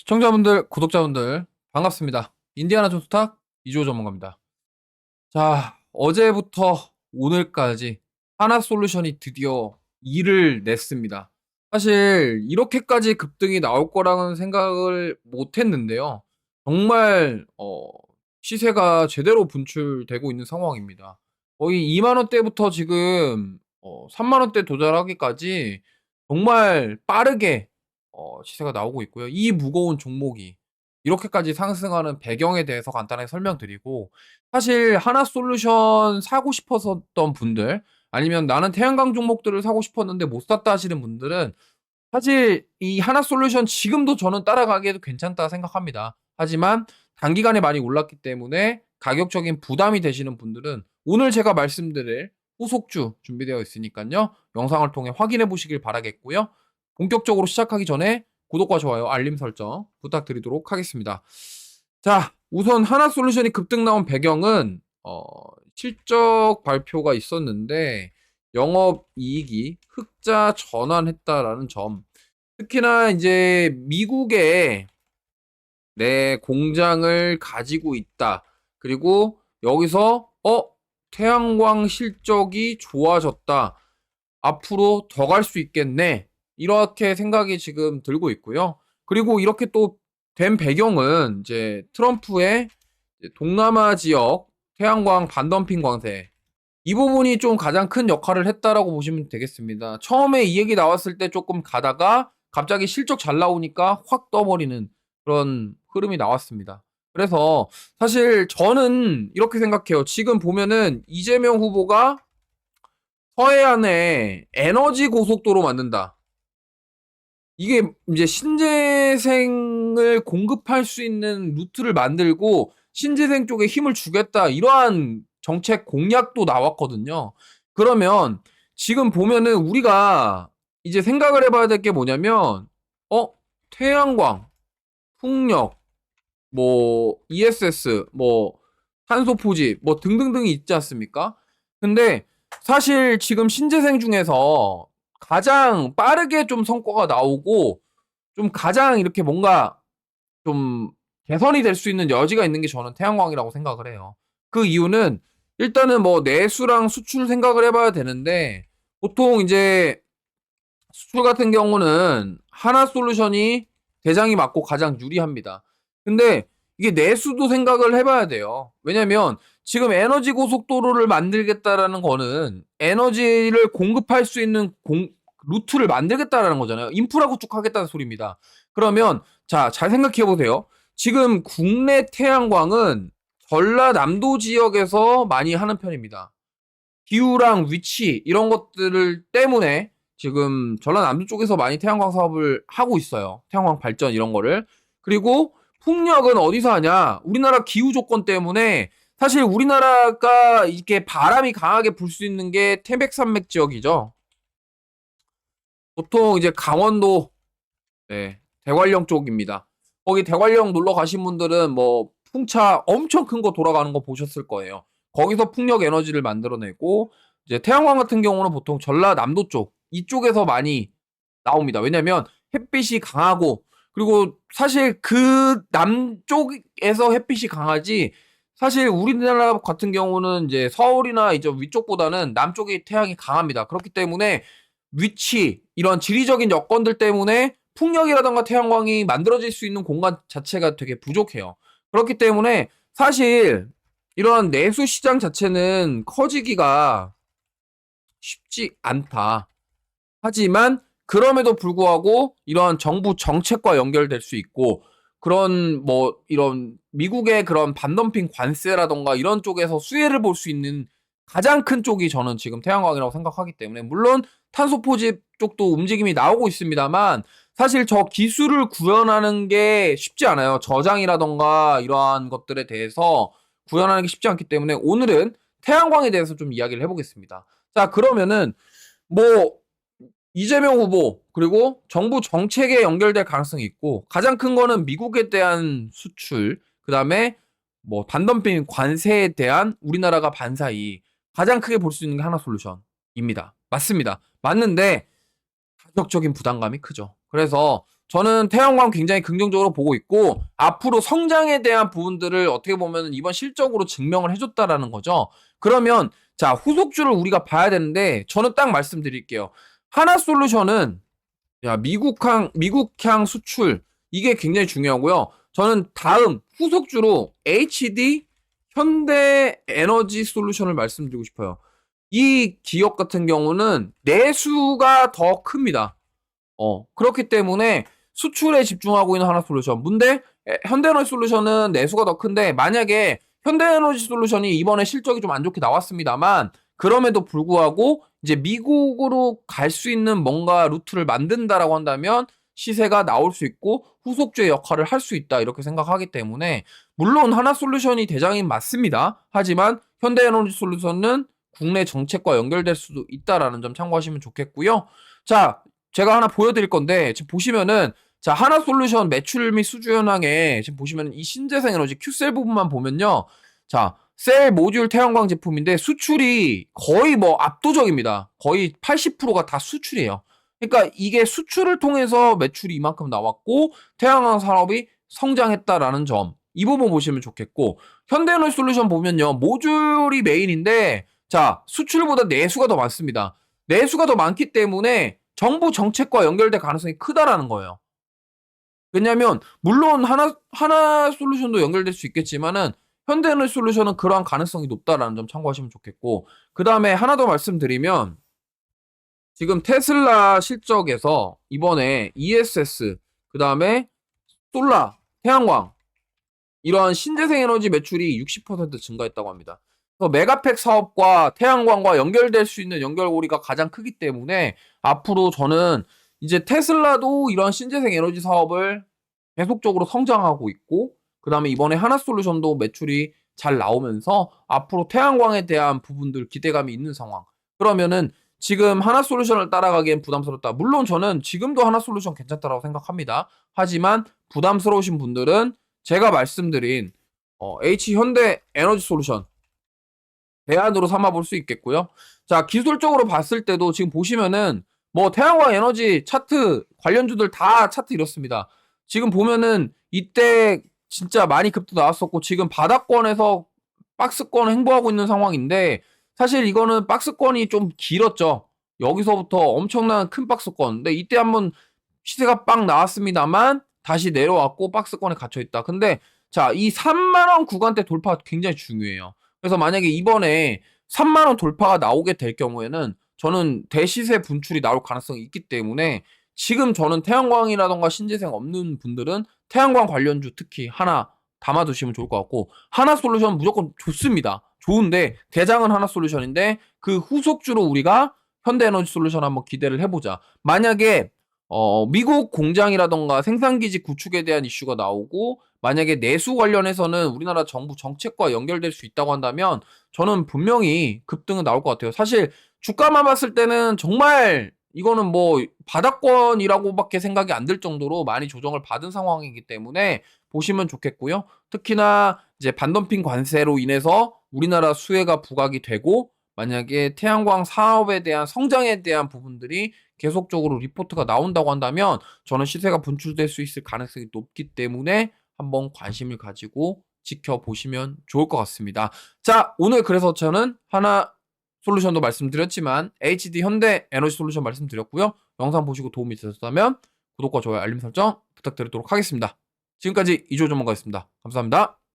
시청자분들, 구독자분들, 반갑습니다. 인디아나 존스탁 이주호 전문가입니다. 자, 어제부터 오늘까지 하나솔루션이 드디어 2를 냈습니다. 사실 이렇게까지 급등이 나올 거라는 생각을 못 했는데요. 정말 시세가 제대로 분출되고 있는 상황입니다. 거의 2만 원대부터 지금 3만 원대 도달하기까지 정말 빠르게 시세가 나오고 있고요. 이 무거운 종목이 이렇게까지 상승하는 배경에 대해서 간단하게 설명드리고, 사실 하나솔루션 사고 싶었던 분들, 아니면 나는 태양광 종목들을 사고 싶었는데 못 샀다 하시는 분들은 사실 이 하나솔루션 지금도 저는 따라가기에도 괜찮다 생각합니다. 하지만 단기간에 많이 올랐기 때문에 가격적인 부담이 되시는 분들은 오늘 제가 말씀드릴 후속주 준비되어 있으니까요. 영상을 통해 확인해 보시길 바라겠고요. 본격적으로 시작하기 전에 구독과 좋아요, 알림 설정 부탁드리도록 하겠습니다. 자, 우선 하나솔루션이 급등 나온 배경은 실적 발표가 있었는데 영업이익이 흑자 전환했다라는 점. 특히나 이제 미국에 내 공장을 가지고 있다. 그리고 여기서 태양광 실적이 좋아졌다. 앞으로 더 갈 수 있겠네. 이렇게 생각이 지금 들고 있고요. 그리고 이렇게 또 된 배경은 이제 트럼프의 동남아 지역 태양광 반덤핑 관세, 이 부분이 좀 가장 큰 역할을 했다라고 보시면 되겠습니다. 처음에 이 얘기 나왔을 때 조금 가다가 갑자기 실적 잘 나오니까 확 떠버리는 그런 흐름이 나왔습니다. 그래서 사실 저는 이렇게 생각해요. 지금 보면은 이재명 후보가 서해안에 에너지 고속도로 만든다. 이게 이제 신재생을 공급할 수 있는 루트를 만들고 신재생 쪽에 힘을 주겠다, 이러한 정책 공약도 나왔거든요. 그러면 지금 보면은 우리가 이제 생각을 해봐야 될 게 뭐냐면 태양광, 풍력, 뭐 ESS, 뭐 탄소 포집, 뭐 등등등이 있지 않습니까? 근데 사실 지금 신재생 중에서 가장 빠르게 좀 성과가 나오고 좀 가장 이렇게 뭔가 좀 개선이 될 수 있는 여지가 있는 게 저는 태양광이라고 생각을 해요. 그 이유는 일단은 뭐 내수랑 수출 생각을 해봐야 되는데, 보통 이제 수출 같은 경우는 하나솔루션이 대장이 맞고 가장 유리합니다. 근데 이게 내수도 생각을 해봐야 돼요. 왜냐면 지금 에너지 고속도로를 만들겠다라는 거는 에너지를 공급할 수 있는 루트를 만들겠다라는 거잖아요. 인프라 구축하겠다는 소리입니다. 그러면 자, 잘 생각해 보세요. 지금 국내 태양광은 전라남도 지역에서 많이 하는 편입니다. 기후랑 위치 이런 것들을 때문에 지금 전라남도 쪽에서 많이 태양광 사업을 하고 있어요. 태양광 발전 이런 거를. 그리고 풍력은 어디서 하냐? 우리나라 기후 조건 때문에 사실 우리나라가 이렇게 바람이 강하게 불 수 있는 게 태백산맥 지역이죠. 보통 이제 강원도, 네, 대관령 쪽입니다. 거기 대관령 놀러 가신 분들은 뭐 풍차 엄청 큰 거 돌아가는 거 보셨을 거예요. 거기서 풍력 에너지를 만들어내고, 이제 태양광 같은 경우는 보통 전라남도 쪽 이쪽에서 많이 나옵니다. 왜냐면 햇빛이 강하고, 그리고 사실 그 남쪽에서 햇빛이 강하지, 사실 우리나라 같은 경우는 이제 서울이나 이제 위쪽보다는 남쪽이 태양이 강합니다. 그렇기 때문에 위치, 이런 지리적인 여건들 때문에 풍력이라던가 태양광이 만들어질 수 있는 공간 자체가 되게 부족해요. 그렇기 때문에 사실 이런 내수 시장 자체는 커지기가 쉽지 않다. 하지만 그럼에도 불구하고 이런 정부 정책과 연결될 수 있고, 그런 뭐 이런 미국의 그런 반덤핑 관세라던가 이런 쪽에서 수혜를 볼 수 있는 가장 큰 쪽이 저는 지금 태양광이라고 생각하기 때문에, 물론 탄소 포집 쪽도 움직임이 나오고 있습니다만 사실 저 기술을 구현하는 게 쉽지 않아요. 저장이라던가 이러한 것들에 대해서 구현하는 게 쉽지 않기 때문에 오늘은 태양광에 대해서 좀 이야기를 해보겠습니다. 자, 그러면은 뭐 이재명 후보 그리고 정부 정책에 연결될 가능성이 있고, 가장 큰 거는 미국에 대한 수출, 그 다음에 뭐 반덤핑 관세에 대한 우리나라가 반사이, 가장 크게 볼 수 있는 게 하나솔루션입니다. 맞습니다. 맞는데 가격적인 부담감이 크죠. 그래서 저는 태양광 굉장히 긍정적으로 보고 있고 앞으로 성장에 대한 부분들을 어떻게 보면 이번 실적으로 증명을 해줬다라는 거죠. 그러면 자, 후속주를 우리가 봐야 되는데 저는 딱 말씀드릴게요. 하나솔루션은 미국향 수출 이게 굉장히 중요하고요. 저는 다음 후속주로 HD 현대에너지 솔루션을 말씀드리고 싶어요. 이 기업 같은 경우는 내수가 더 큽니다. 그렇기 때문에 수출에 집중하고 있는 하나솔루션. 문제 현대에너지 솔루션은 내수가 더 큰데 만약에 현대에너지 솔루션이 이번에 실적이 좀 안 좋게 나왔습니다만 그럼에도 불구하고 이제 미국으로 갈 수 있는 뭔가 루트를 만든다라고 한다면 시세가 나올 수 있고 후속주의 역할을 할 수 있다 이렇게 생각하기 때문에 물론 하나솔루션이 대장인 맞습니다. 하지만 현대에너지 솔루션은 국내 정책과 연결될 수도 있다라는 점 참고하시면 좋겠고요. 자, 제가 하나 보여드릴 건데 지금 보시면은 자, 하나솔루션 매출 및 수주 현황에 지금 보시면 이 신재생 에너지 Q셀 부분만 보면요. 자, 셀 모듈 태양광 제품인데 수출이 거의 뭐 압도적입니다. 거의 80%가 다 수출이에요. 그러니까 이게 수출을 통해서 매출이 이만큼 나왔고 태양광 산업이 성장했다라는 점. 이 부분 보시면 좋겠고 현대에너지 솔루션 보면요. 모듈이 메인인데 자, 수출보다 내수가 더 많습니다. 내수가 더 많기 때문에 정부 정책과 연결될 가능성이 크다라는 거예요. 왜냐면 물론 하나 솔루션도 연결될 수 있겠지만은 현대에너지 솔루션은 그러한 가능성이 높다라는 점 참고하시면 좋겠고 그 다음에 하나 더 말씀드리면 지금 테슬라 실적에서 이번에 ESS 그 다음에 솔라, 태양광 이러한 신재생 에너지 매출이 60% 증가했다고 합니다. 그래서 메가팩 사업과 태양광과 연결될 수 있는 연결고리가 가장 크기 때문에 앞으로 저는 이제 테슬라도 이런 신재생 에너지 사업을 계속적으로 성장하고 있고 그 다음에 이번에 하나솔루션도 매출이 잘 나오면서 앞으로 태양광에 대한 부분들 기대감이 있는 상황. 그러면은 지금 하나솔루션을 따라가기엔 부담스럽다. 물론 저는 지금도 하나솔루션 괜찮다라고 생각합니다. 하지만 부담스러우신 분들은 제가 말씀드린 H현대 에너지 솔루션 대안으로 삼아볼 수 있겠고요. 자, 기술적으로 봤을 때도 지금 보시면은 뭐 태양광 에너지 차트 관련주들 다 차트 이렇습니다. 지금 보면은 이때 진짜 많이 급도 나왔었고 지금 바닥권에서 박스권 행보하고 있는 상황인데 사실 이거는 박스권이 좀 길었죠. 여기서부터 엄청난 큰 박스권. 근데 이때 한번 시세가 빵 나왔습니다만 다시 내려왔고 박스권에 갇혀 있다. 근데 자, 이 3만 원 구간대 돌파 굉장히 중요해요. 그래서 만약에 이번에 3만 원 돌파가 나오게 될 경우에는 저는 대시세 분출이 나올 가능성이 있기 때문에 지금 저는 태양광이라던가 신재생 없는 분들은 태양광 관련주 특히 하나 담아두시면 좋을 것 같고 하나솔루션 무조건 좋습니다. 좋은데 대장은 하나솔루션인데 그 후속주로 우리가 현대에너지 솔루션 한번 기대를 해보자. 만약에 미국 공장이라던가 생산기지 구축에 대한 이슈가 나오고 만약에 내수 관련해서는 우리나라 정부 정책과 연결될 수 있다고 한다면 저는 분명히 급등은 나올 것 같아요. 사실 주가만 봤을 때는 정말 이거는 뭐 바닥권이라고밖에 생각이 안 들 정도로 많이 조정을 받은 상황이기 때문에 보시면 좋겠고요. 특히나 이제 반덤핑 관세로 인해서 우리나라 수혜가 부각이 되고 만약에 태양광 사업에 대한 성장에 대한 부분들이 계속적으로 리포트가 나온다고 한다면 저는 시세가 분출될 수 있을 가능성이 높기 때문에 한번 관심을 가지고 지켜보시면 좋을 것 같습니다. 자, 오늘 그래서 저는 하나 솔루션도 말씀드렸지만 HD 현대 에너지 솔루션 말씀드렸고요. 영상 보시고 도움이 되셨다면 구독과 좋아요, 알림 설정 부탁드리도록 하겠습니다. 지금까지 이조 전문가였습니다. 감사합니다.